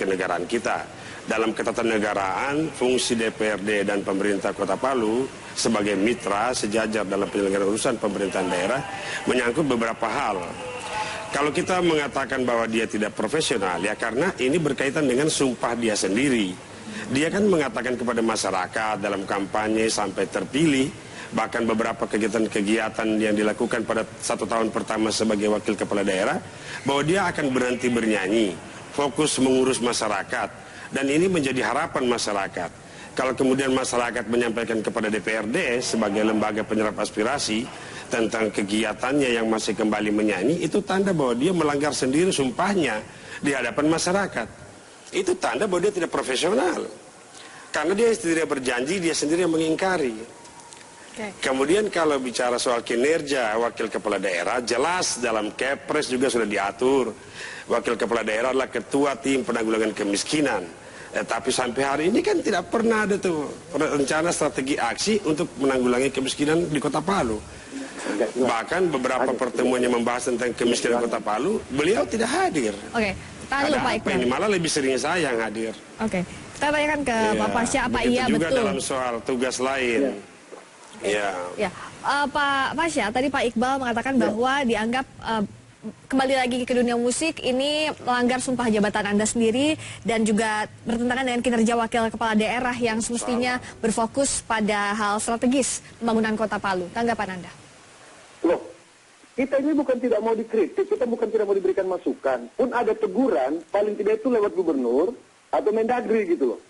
kenegaraan kita. Dalam ketatanegaraan, fungsi DPRD dan pemerintah Kota Palu sebagai mitra sejajar dalam penyelenggaraan urusan pemerintahan daerah menyangkut beberapa hal. Kalau kita mengatakan bahwa dia tidak profesional, ya karena ini berkaitan dengan sumpah dia sendiri. Dia kan mengatakan kepada masyarakat dalam kampanye sampai terpilih, bahkan beberapa kegiatan-kegiatan yang dilakukan pada 1 tahun pertama sebagai wakil kepala daerah, bahwa dia akan berhenti bernyanyi, fokus mengurus masyarakat, dan ini menjadi harapan masyarakat. Kalau kemudian masyarakat menyampaikan kepada DPRD sebagai lembaga penyerap aspirasi tentang kegiatannya yang masih kembali menyanyi, itu tanda bahwa dia melanggar sendiri sumpahnya di hadapan masyarakat. Itu tanda bahwa dia tidak profesional. Karena dia tidak berjanji, dia sendiri yang mengingkari. Kemudian kalau bicara soal kinerja wakil kepala daerah, jelas dalam Kepres juga sudah diatur. Wakil kepala daerah adalah ketua tim penanggulangan kemiskinan. Tapi sampai hari ini kan tidak pernah ada tuh rencana strategi aksi untuk menanggulangi kemiskinan di Kota Palu. Bahkan beberapa pertemuan yang membahas tentang kemiskinan Kota Palu, beliau tidak hadir. Oke, tahan dulu Pak Iqbal. Ini malah lebih sering saya yang hadir. Oke, kita tanyakan ke Pak Pasya apa iya juga betul dalam soal tugas lain. Ya, Pak Pasya, tadi Pak Iqbal mengatakan bahwa dianggap kembali lagi ke dunia musik ini melanggar sumpah jabatan Anda sendiri dan juga bertentangan dengan kinerja wakil kepala daerah yang semestinya berfokus pada hal strategis pembangunan Kota Palu. Tanggapan Anda? Loh, kita ini bukan tidak mau dikritik, kita bukan tidak mau diberikan masukan. Pun ada teguran, paling tidak itu lewat gubernur atau Mendagri gitu loh.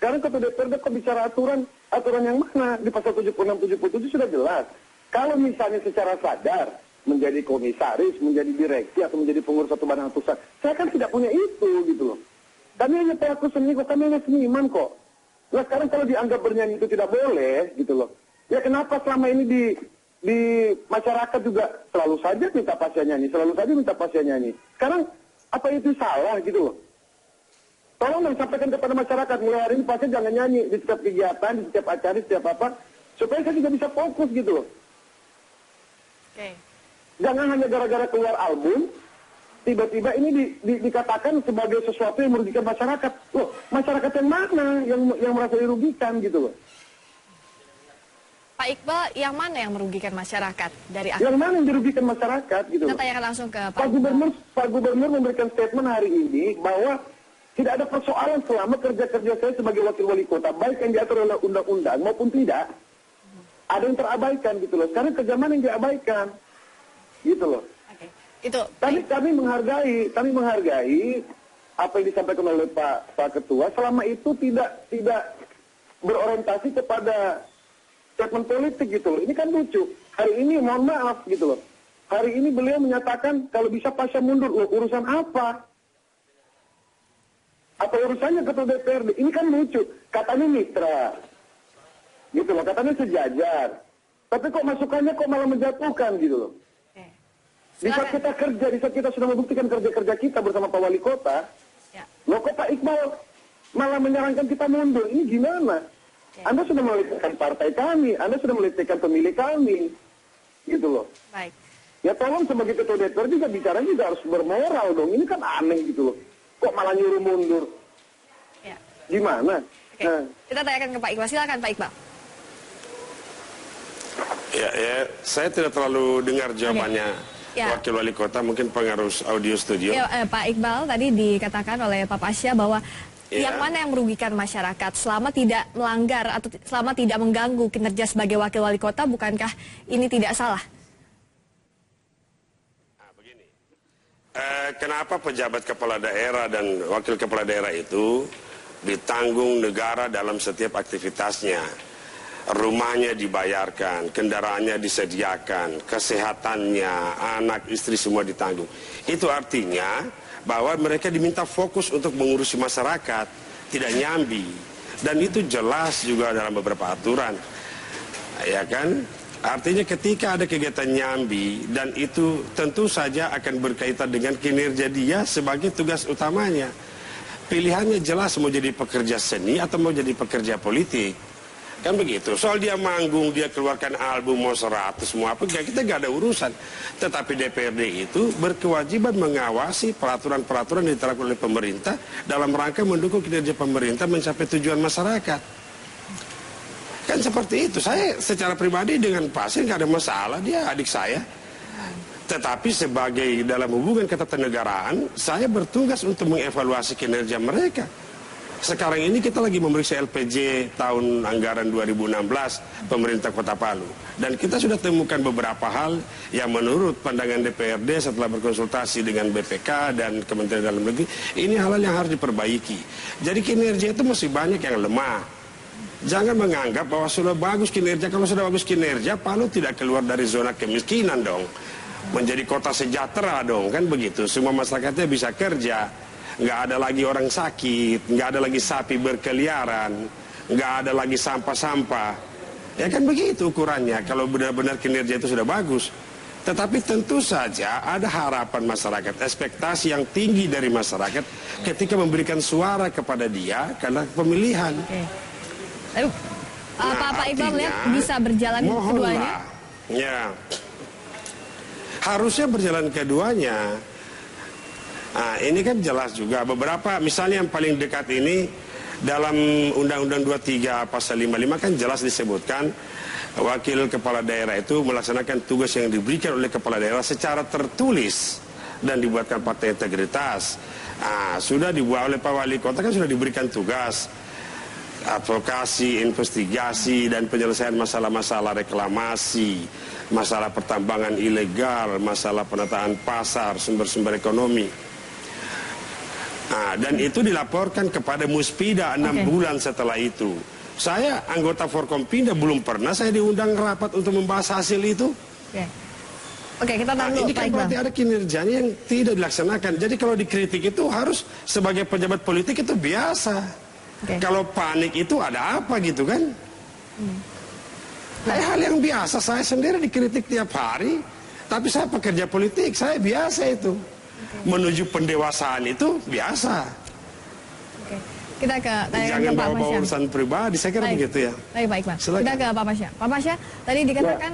Sekarang ketua DPRD kok bicara aturan yang mana? Di pasal 76-77 sudah jelas. Kalau misalnya secara sadar menjadi komisaris, menjadi direksi, atau menjadi pengurus satu badan pusat, saya kan tidak punya itu gitu loh. Kami hanya pelaku seni kok, kami hanya seniman kok. Nah sekarang kalau dianggap bernyanyi itu tidak boleh gitu loh. Ya kenapa selama ini di masyarakat juga selalu saja minta Pasya nyanyi, selalu saja minta Pasya nyanyi. Sekarang apa itu salah gitu loh? Tolong dong sampaikan kepada masyarakat, mulai hari ini Pasya jangan nyanyi di setiap kegiatan, di setiap acara, di setiap apa, supaya saya juga bisa fokus gitu loh. Jangan hanya gara-gara keluar album, tiba-tiba ini dikatakan sebagai sesuatu yang merugikan masyarakat. Loh, masyarakat yang mana yang merasa dirugikan gitu loh? Pak Iqbal, yang mana yang merugikan masyarakat dari Yang mana yang dirugikan masyarakat gitu loh? Kita tanyakan langsung ke Pak Gubernur memberikan statement hari ini bahwa tidak ada persoalan selama kerja-kerja saya sebagai wakil wali kota, baik yang diatur oleh undang-undang maupun tidak. Ada yang terabaikan gitu loh. Sekarang kerja mana yang diabaikan? Gitu loh. Itu kami menghargai apa yang disampaikan oleh Pak Ketua, selama itu tidak berorientasi kepada statement politik gitu loh. Ini kan lucu. Hari ini mohon maaf gitu loh. Hari ini beliau menyatakan kalau bisa Pasya mundur. Loh, urusan apa? Apa urusannya ketua DPRD? Ini kan lucu. Katanya mitra. Gitu loh, katanya sejajar. Tapi kok masukannya kok malah menjatuhkan gitu loh. Di saat kita kerja, di saat kita sudah membuktikan kerja-kerja kita bersama Pak Wali Kota, loh kok Pak Iqbal malah menyarankan kita mundur, ini gimana? Anda sudah melecehkan partai kami, Anda sudah melecehkan pemilih kami, gitu loh. Baik. Ya tolong sebagai ketua DPR juga bicaranya juga harus bermoral dong, ini kan aneh gitu loh. Kok malah nyuruh mundur? Gimana? Kita tanyakan ke Pak Iqbal, silakan Pak Iqbal. Ya, saya tidak terlalu dengar jawabannya. Wakil wali kota, mungkin pengaruh audio studio. Pak Iqbal, tadi dikatakan oleh Pak Pasya bahwa yang mana yang merugikan masyarakat selama tidak melanggar atau selama tidak mengganggu kinerja sebagai wakil wali kota, bukankah ini tidak salah? Begini, kenapa pejabat kepala daerah dan wakil kepala daerah itu ditanggung negara dalam setiap aktivitasnya? Rumahnya dibayarkan, kendaraannya disediakan, kesehatannya, anak, istri semua ditanggung. Itu artinya bahwa mereka diminta fokus untuk mengurusi masyarakat, tidak nyambi. Dan itu jelas juga dalam beberapa aturan. Ya kan? Artinya ketika ada kegiatan nyambi, dan itu tentu saja akan berkaitan dengan kinerja dia sebagai tugas utamanya. Pilihannya jelas mau jadi pekerja seni atau mau jadi pekerja politik. Kan begitu. Soal dia manggung, dia keluarkan album mau 100, mau apa, kita gak ada urusan. Tetapi DPRD itu berkewajiban mengawasi peraturan-peraturan yang diterapkan oleh pemerintah dalam rangka mendukung kinerja pemerintah mencapai tujuan masyarakat. Kan seperti itu. Saya secara pribadi dengan pasien gak ada masalah, dia adik saya. Tetapi sebagai dalam hubungan ketatanegaraan, saya bertugas untuk mengevaluasi kinerja mereka. Sekarang ini kita lagi memeriksa LPJ tahun anggaran 2016 pemerintah Kota Palu. Dan kita sudah temukan beberapa hal yang menurut pandangan DPRD setelah berkonsultasi dengan BPK dan Kementerian Dalam Negeri, ini hal-hal yang harus diperbaiki. Jadi kinerja itu masih banyak yang lemah. Jangan menganggap bahwa sudah bagus kinerja. Kalau sudah bagus kinerja, Palu tidak keluar dari zona kemiskinan dong. Menjadi kota sejahtera dong, kan begitu. Semua masyarakatnya bisa kerja. Nggak ada lagi orang sakit, nggak ada lagi sapi berkeliaran, nggak ada lagi sampah-sampah. Ya kan begitu ukurannya kalau benar-benar kinerja itu sudah bagus. Tetapi tentu saja ada harapan masyarakat, ekspektasi yang tinggi dari masyarakat ketika memberikan suara kepada dia karena pemilihan. Lalu, Pak Iqbal melihat bisa berjalan keduanya? Ya, harusnya berjalan keduanya. Nah, ini kan jelas juga beberapa, misalnya yang paling dekat ini dalam Undang-Undang 23 Pasal 55 kan jelas disebutkan wakil kepala daerah itu melaksanakan tugas yang diberikan oleh kepala daerah secara tertulis dan dibuatkan partai integritas. Sudah dibuat oleh Pak Wali Kota kan sudah diberikan tugas advokasi, investigasi dan penyelesaian masalah-masalah reklamasi, masalah pertambangan ilegal, masalah penataan pasar, sumber-sumber ekonomi. Dan itu dilaporkan kepada Muspida 6 bulan setelah itu. Saya anggota Forkompinda belum pernah saya diundang rapat untuk membahas hasil itu. Oke, kita tahu ini kan berarti ada kinerjanya yang tidak dilaksanakan. Jadi kalau dikritik itu harus sebagai pejabat politik itu biasa. Kalau panik itu ada apa gitu kan? Hal yang biasa, saya sendiri dikritik tiap hari. Tapi saya pekerja politik, saya biasa itu. Menuju pendewasaan itu biasa. Kita ke jangan bawa urusan pribadi, saya kira begitu ya. Baik, Pak. Kita ke Pak Pasya. Pak Pasya, tadi dikatakan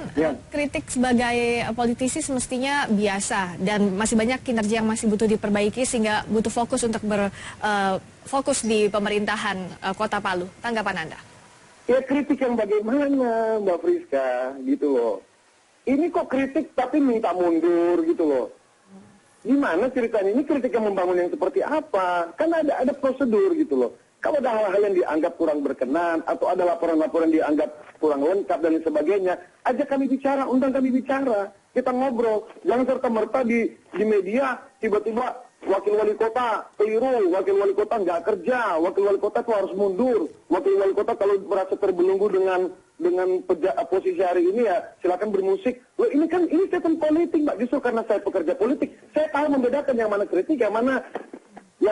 kritik sebagai politisi semestinya biasa dan masih banyak kinerja yang masih butuh diperbaiki sehingga butuh fokus untuk fokus di pemerintahan Kota Palu. Tanggapan Anda? Ya kritik yang bagaimana, Mbak Friska, gitu loh. Ini kok kritik tapi minta mundur gitu loh. Gimana ceritanya? Ini kritik yang membangun yang seperti apa? Kan ada prosedur gitu loh. Kalau ada hal-hal yang dianggap kurang berkenan atau ada laporan-laporan dianggap kurang lengkap dan sebagainya, ajak kami bicara, undang kami bicara, kita ngobrol. Jangan serta-merta di media tiba-tiba wakil wali kota keliru, wakil wali kota nggak kerja, wakil wali kota itu harus mundur, wakil wali kota kalau merasa terbelenggu dengan posisi hari ini ya silakan bermusik. Loh, ini statement politik, Mbak. Justru karena saya pekerja politik, saya tahu membedakan yang mana kritik, yang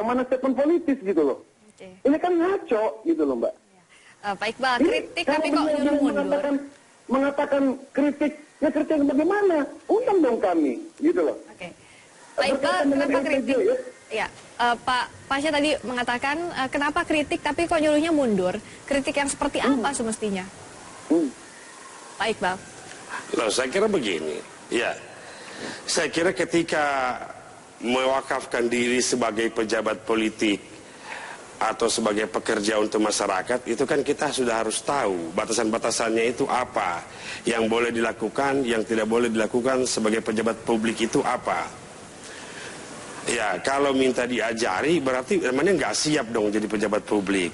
mana statement politis gitu loh. Ini kan ngaco gitu loh, Mbak. Pak Iqbal, kritik tapi kok nyuruh mundur? Mengatakan kritik, ya kritik bagaimana? Undang dong kami, gitu loh. Pak Iqbal, kenapa kritik? Ya, Pak Pasya tadi mengatakan kenapa kritik tapi kok nyuruhnya mundur? Kritik yang seperti apa semestinya? Pak Iqbal. Loh, saya kira begini, ya, saya kira ketika mewakafkan diri sebagai pejabat politik atau sebagai pekerja untuk masyarakat, itu kan kita sudah harus tahu batasan-batasannya itu apa, yang boleh dilakukan, yang tidak boleh dilakukan sebagai pejabat publik itu apa. Ya, kalau minta diajari berarti namanya nggak siap dong jadi pejabat publik.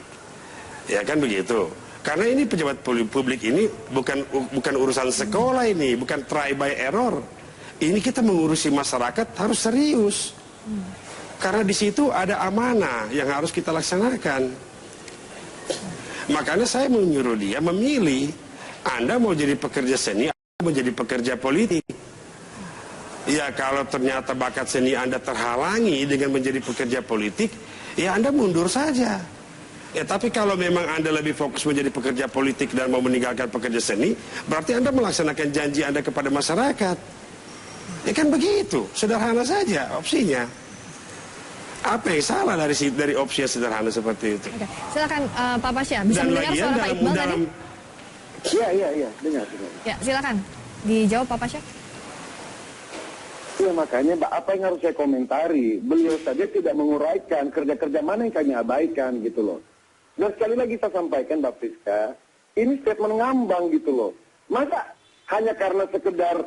Ya kan begitu. Karena ini pejabat publik ini bukan urusan sekolah ini, bukan try by error. Ini kita mengurusi masyarakat harus serius. Karena di situ ada amanah yang harus kita laksanakan. Makanya saya menyuruh dia memilih. Anda mau jadi pekerja seni, Anda mau jadi pekerja politik. Ya kalau ternyata bakat seni Anda terhalangi dengan menjadi pekerja politik, ya Anda mundur saja. Ya tapi kalau memang Anda lebih fokus menjadi pekerja politik dan mau meninggalkan pekerja seni, berarti Anda melaksanakan janji Anda kepada masyarakat. Ya kan begitu, sederhana saja opsinya. Apa yang salah dari opsi yang sederhana seperti itu? Silakan Pak Pasya, bisa mendengar suara Pak Iqbal tadi? Iya, dengar. Ya, silakan dijawab Pak Pasha. Ya makanya apa yang harus saya komentari, beliau saja tidak menguraikan kerja-kerja mana yang kami abaikan gitu loh. Dan sekali lagi saya sampaikan Mbak Friska, ini statement ngambang gitu loh. Masa hanya karena sekedar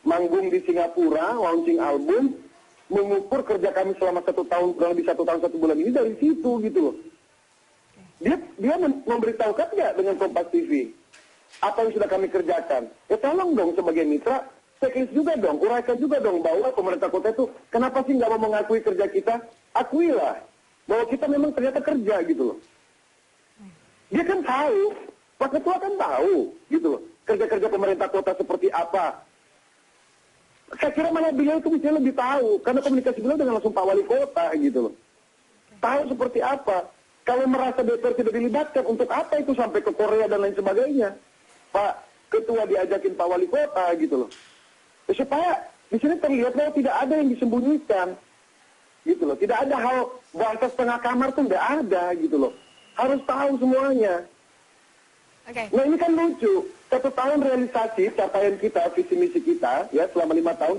manggung di Singapura, launching album, mengukur kerja kami selama 1 tahun, kurang lebih 1 tahun 1 bulan ini dari situ gitu loh. Dia memberitahukan nggak dengan Kompas TV apa yang sudah kami kerjakan? Ya tolong dong sebagai mitra, checklist juga dong, uraikan juga dong bahwa pemerintah kota itu kenapa sih nggak mau mengakui kerja kita? Akuilah bahwa kita memang ternyata kerja gitu loh. Dia kan tahu, Pak Ketua kan tahu gitu loh, kerja-kerja pemerintah kota seperti apa. Saya kira malah beliau itu mestinya lebih tahu, karena komunikasi beliau dengan langsung Pak Wali Kota gitu loh. Tahu seperti apa. Kalau merasa DPR tidak dilibatkan, untuk apa itu sampai ke Korea dan lain sebagainya? Pak Ketua diajakin Pak Wali Kota gitu loh. Supaya di sini terlihat bahwa tidak ada yang disembunyikan, gitu loh. Tidak ada hal bahasa setengah kamar tuh nggak ada, gitu loh. Harus tahu semuanya. Nah ini kan lucu. 1 tahun realisasi capaian kita, visi misi kita, ya selama 5 tahun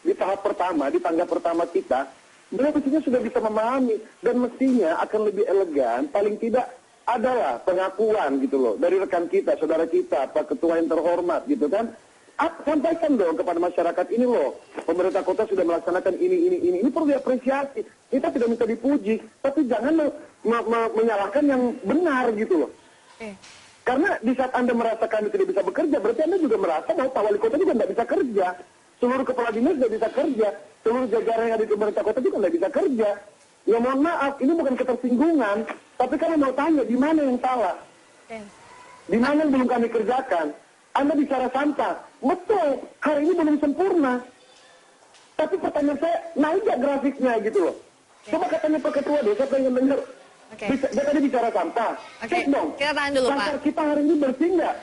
di tahap pertama, di tangga pertama kita, beliau mestinya sudah bisa memahami dan mestinya akan lebih elegan, paling tidak adalah pengakuan gitu loh dari rekan kita, saudara kita, Pak Ketua yang terhormat gitu kan. Sampaikan dong kepada masyarakat ini loh, pemerintah kota sudah melaksanakan ini perlu diapresiasi. Kita tidak minta dipuji, tapi jangan menyalahkan yang benar gitu loh. Karena di saat Anda merasa kami tidak bisa bekerja, berarti Anda juga merasa bahwa Pak Wali Kota juga tidak bisa kerja, seluruh kepala dinas tidak bisa kerja, seluruh jajaran yang ada di pemerintah kota juga tidak bisa kerja. Ya mohon maaf, ini bukan ketersinggungan, tapi kami mau tanya di mana yang salah, di mana yang belum kami kerjakan. Anda bicara sampah, betul, hari ini belum sempurna. Tapi pertanyaan saya, naik gak grafiknya gitu loh. Coba katanya Pak Ketua deh, saya pengen dengar. Dia tadi bicara sampah. Cek dong, kita tahan dulu, sampah Pak. kita hari ini bersih nggak?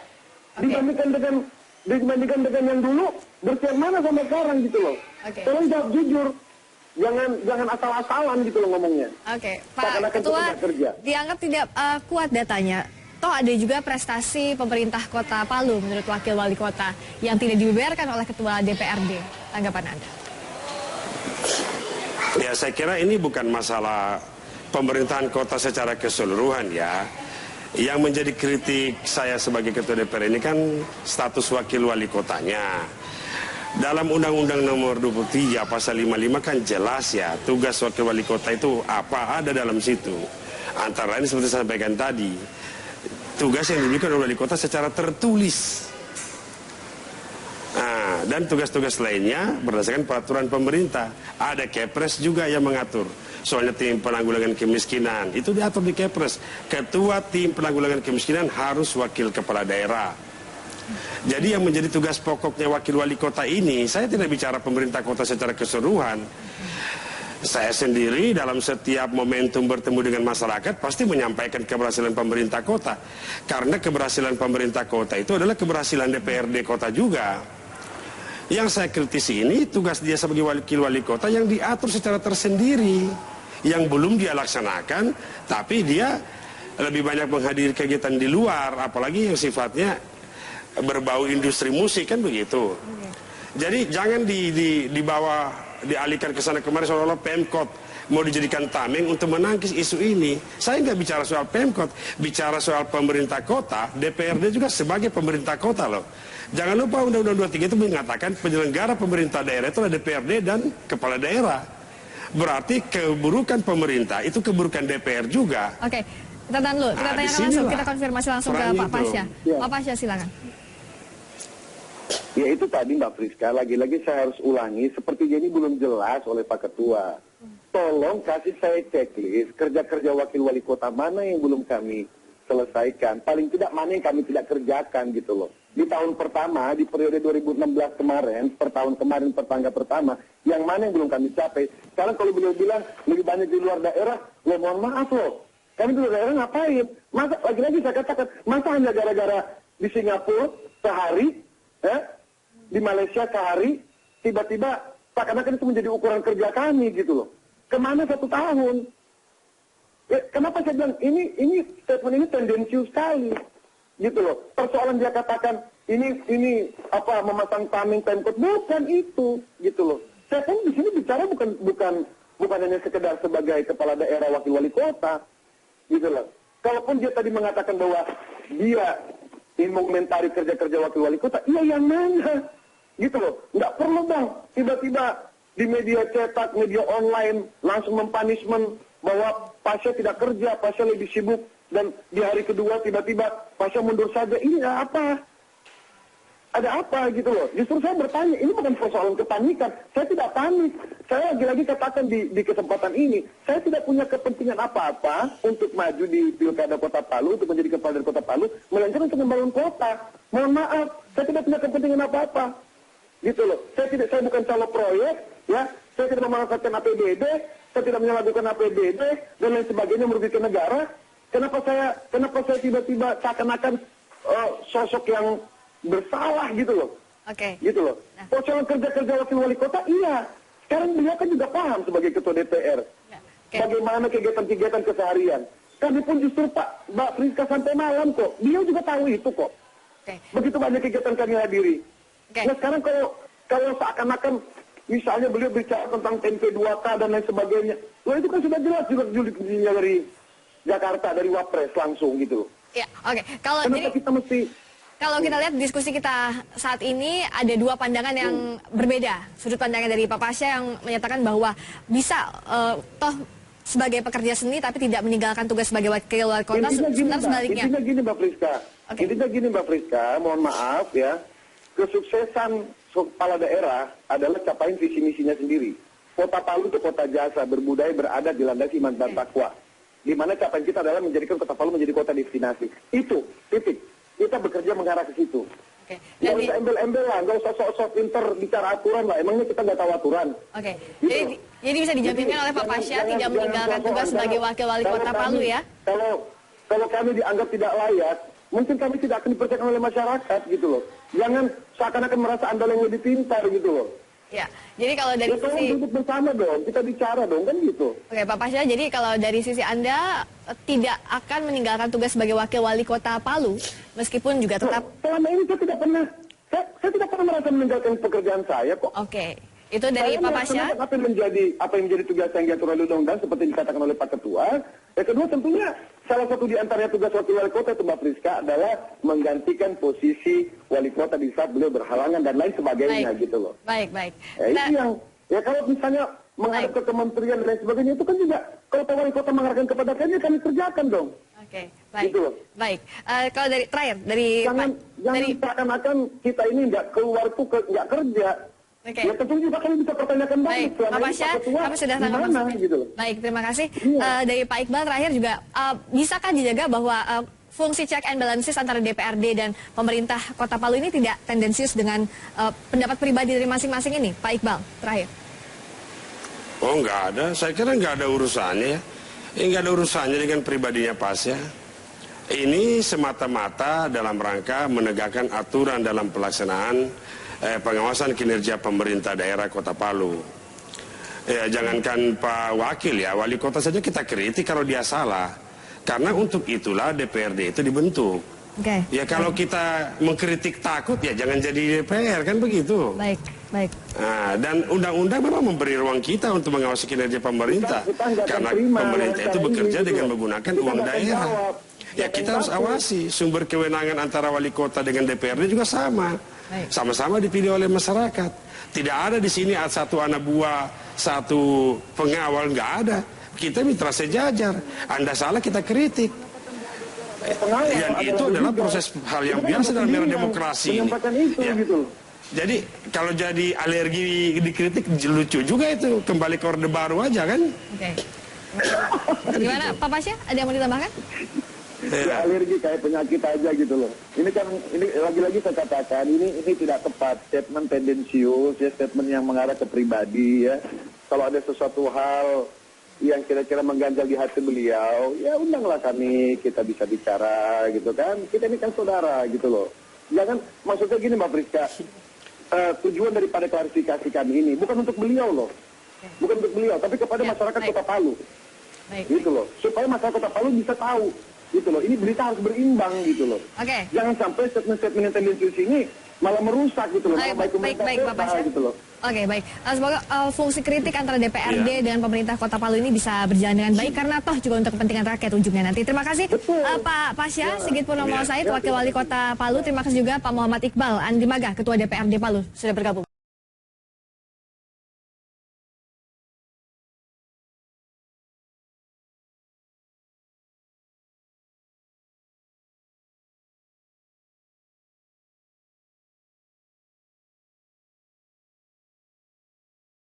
Dibandingkan dengan yang dulu, bersih mana sama sekarang gitu loh. Tolong jawab jujur. Jangan asal-asalan gitu loh ngomongnya. Pak Ketua dianggap tidak kuat datanya. Toh ada juga prestasi pemerintah Kota Palu menurut Wakil Wali Kota yang tidak dibeberkan oleh Ketua DPRD. Tanggapan Anda? Ya saya kira ini bukan masalah pemerintahan kota secara keseluruhan ya. Yang menjadi kritik saya sebagai Ketua DPR ini kan status Wakil Wali Kotanya. Dalam Undang-Undang Nomor 23 Pasal 55 kan jelas ya tugas Wakil Wali Kota itu apa ada dalam situ. Antara lain seperti saya sampaikan tadi, tugas yang diberikan oleh Wali Kota secara tertulis. Nah, dan tugas-tugas lainnya berdasarkan peraturan pemerintah. Ada Kepres juga yang mengatur. Soalnya tim penanggulangan kemiskinan itu diatur di Kepres. Ketua tim penanggulangan kemiskinan harus wakil kepala daerah. Jadi yang menjadi tugas pokoknya Wakil Wali Kota ini, saya tidak bicara pemerintah kota secara keseluruhan. Saya sendiri dalam setiap momentum bertemu dengan masyarakat pasti menyampaikan keberhasilan pemerintah kota. Karena keberhasilan pemerintah kota itu adalah keberhasilan DPRD kota juga. Yang saya kritisi ini tugas dia sebagai Wakil Wali Kota yang diatur secara tersendiri. Yang belum dia laksanakan, tapi dia lebih banyak menghadiri kegiatan di luar, apalagi yang sifatnya berbau industri musik kan begitu. Jadi jangan dibawa dialihkan ke sana kemari seolah-olah Pemkot mau dijadikan tameng untuk menangkis isu ini. Saya nggak bicara soal Pemkot, bicara soal pemerintah kota. DPRD juga sebagai pemerintah kota loh. Jangan lupa Undang-Undang 23 itu mengatakan penyelenggara pemerintah daerah itu adalah DPRD dan kepala daerah. Berarti keburukan pemerintah itu keburukan DPR juga. Oke, kita tahan dulu. Kita tanyakan langsung, kita konfirmasi langsung ke Pak Pasha. Ya. Pak Pasha silakan. Ya itu tadi Mbak Friska, lagi-lagi saya harus ulangi, sepertinya ini belum jelas oleh Pak Ketua. Tolong kasih saya checklist kerja-kerja Wakil Wali Kota mana yang belum kami selesaikan. Paling tidak mana yang kami tidak kerjakan gitu loh. Di tahun pertama, di periode 2016 kemarin, per tahun kemarin, per tangga pertama, yang mana yang belum kami capai. Sekarang kalau beliau bilang lebih banyak di luar daerah, lo mohon maaf loh. Kami di luar daerah ngapain? Masa, lagi-lagi saya katakan, masa hanya gara-gara di Singapura sehari, di Malaysia sehari, tiba-tiba seakan-akan itu menjadi ukuran kerja kami gitu loh. Kemana 1 tahun? Ya, kenapa saya bilang ini statement ini tendensius sekali. gitu loh. Persoalan dia katakan ini apa memasang tameng pemkot, bukan itu, gitu loh. Saya pun di sini bicara bukan hanya sekedar sebagai kepala daerah, wakil wali kota, gitu loh. Kalaupun dia tadi mengatakan bahwa dia ingin mengomentari kerja-kerja wakil wali kota, iya yang mana, gitu loh. Nggak perlu bang, tiba-tiba di media cetak, media online langsung mempunishment bahwa Pasha tidak kerja, Pasha lebih sibuk, dan di hari kedua tiba-tiba Pasha mundur saja. Ini apa? Ada apa gitu loh. Justru saya bertanya, ini bukan persoalan kepanikan. Saya tidak panik. Saya lagi-lagi katakan di kesempatan ini, saya tidak punya kepentingan apa-apa untuk maju di Pilkada Kota Palu, untuk menjadi kepala dari Kota Palu, melainkan untuk membangun kota. Mohon maaf, saya tidak punya kepentingan apa-apa. Gitu loh. Saya bukan calon proyek, ya. Saya tidak memanfaatkan APBD, saya tidak menyalahgunakan APBD dan lain sebagainya merugikan negara. Kenapa saya tiba-tiba seakan-akan sosok yang bersalah gitu loh. Oke. Gitu loh. Persoalan kerja-kerja wakil wali kota, iya. Sekarang beliau kan juga paham sebagai ketua DPR. Ya. Bagaimana kegiatan-kegiatan keseharian. Kami pun justru Mbak Friska sampai malam kok. Beliau juga tahu itu kok. Oke. Begitu banyak kegiatan kami hadiri. Oke. Nah sekarang kalau seakan-akan misalnya beliau bicara tentang MP2K dan lain sebagainya. Wah itu kan sudah jelas juga dari Jakarta, dari Wapres langsung gitu. Ya, oke. Kenapa kita mesti... Kalau kita lihat diskusi kita saat ini ada dua pandangan yang berbeda. Sudut pandangnya dari Pak Pasha yang menyatakan bahwa bisa toh sebagai pekerja seni tapi tidak meninggalkan tugas sebagai wakil wali kota. Sebenarnya sebaliknya. Intinya gini Mbak Friska. Okay. Intinya gini Mbak Friska, mohon maaf ya. Kesuksesan kepala daerah adalah capaian visi misinya sendiri. Kota Palu itu kota jasa, berbudaya, beradat, dilandasi iman dan takwa. Di mana capaian kita adalah menjadikan Kota Palu menjadi kota destinasi. Itu, titik. Kita bekerja mengarah ke situ. Oke. Nggak usah embel-embel lah, nggak usah sok-sok pinter bicara aturan lah. Emangnya kita nggak tahu aturan. Oke. Gitu. Jadi bisa dijaminkan oleh Pak Pasha tidak meninggalkan tugas sebagai wakil wali kota Palu ya? Kalau kami dianggap tidak layak, mungkin kami tidak akan dipercaya oleh masyarakat gitu loh. Jangan seakan-akan merasa Anda yang lebih pintar gitu loh. Ya, jadi kalau dari sisi... duduk bersama dong, kita bicara dong, kan gitu. Oke, Pak Pasha, jadi kalau dari sisi Anda tidak akan meninggalkan tugas sebagai wakil wali kota Palu, meskipun juga tetap... Selama ini saya tidak pernah, saya tidak pernah merasa meninggalkan pekerjaan saya kok. Oke, itu dari Pak Pasha. Apa yang menjadi tugas yang diatur oleh undang-undang seperti dikatakan oleh Pak Ketua. Yang kedua tentunya salah satu di antaranya tugas wakil wali kota itu Mbak Friska adalah menggantikan posisi wali kota di saat beliau berhalangan dan lain sebagainya gitu loh. Baik. Itu yang, ya kalau misalnya menghadap ke kementerian dan lain sebagainya itu kan juga kalau Pak Wali Kota mengarahkan kepada kami kerjakan dong. Oke, baik. Gitu loh. Baik. Kalau dari terakhir dari jangan seakan-akan kita ini nggak keluar tuh nggak kerja. Oke. Ya tentu juga kami bisa pertanyakan baik, Pak Pasha, kami sudah sangat maksudnya. Gitu loh. Baik, terima kasih. Iya. Dari Pak Iqbal terakhir juga, bisakah dijaga bahwa fungsi check and balances antara DPRD dan pemerintah Kota Palu ini tidak tendensius dengan pendapat pribadi dari masing-masing ini, Pak Iqbal terakhir? Oh nggak ada, saya kira nggak ada urusannya ya. Nggak ada urusannya dengan pribadinya Pasha. Ini semata-mata dalam rangka menegakkan aturan dalam pelaksanaan pengawasan kinerja pemerintah daerah Kota Palu. Ya jangankan Pak Wakil ya, wali kota saja kita kritik kalau dia salah. Karena untuk itulah DPRD itu dibentuk. Okay. Ya kalau kita mengkritik takut ya jangan jadi DPR kan begitu. Baik. Nah, dan undang-undang memang memberi ruang kita untuk mengawasi kinerja pemerintah. Karena pemerintah itu bekerja dengan menggunakan uang daerah. Ya kita harus awasi sumber kewenangan antara wali kota dengan DPRD juga sama. Sama-sama dipilih oleh masyarakat. Tidak ada di sini satu anak buah, satu pengawal, nggak ada. Kita mitra sejajar. Anda salah kita kritik. Dan itu adalah proses hal yang biasa dalam era demokrasi ini. Ya. Jadi kalau jadi alergi dikritik lucu juga itu. Kembali ke orde baru aja kan. Oke. Gimana Pak Pasha? Ada yang mau ditambahkan? Ya, alergi kayak penyakit aja gitu loh. Ini kan, ini lagi-lagi saya katakan, ini tidak tepat. Statement tendensius, ya statement yang mengarah ke pribadi ya. Kalau ada sesuatu hal yang kira-kira mengganjal di hati beliau, ya undanglah kami, kita bisa bicara gitu kan. Kita ini kan saudara gitu loh. Jangan, maksudnya gini Mbak Friska, tujuan daripada klarifikasi kami ini bukan untuk beliau loh. Bukan untuk beliau, tapi kepada masyarakat Kota Palu. Gitu loh. Supaya masyarakat Kota Palu bisa tahu gitu loh. Ini berita harus berimbang gitu loh. Oke. Jangan sampai statement-statement yang tendensius ini malah merusak gitu loh. Baik, Malah baik, Pak Pasya. gitu loh. Oke, baik. Semoga fungsi kritik antara DPRD dengan pemerintah Kota Palu ini bisa berjalan dengan baik karena toh juga untuk kepentingan rakyat ujungnya nanti. Terima kasih Pak Pasya, Sigit Purnomo Said, Wakil Wali Kota Palu. Terima kasih juga Pak Muhammad Iqbal Andi Maga, Ketua DPRD Palu sudah bergabung.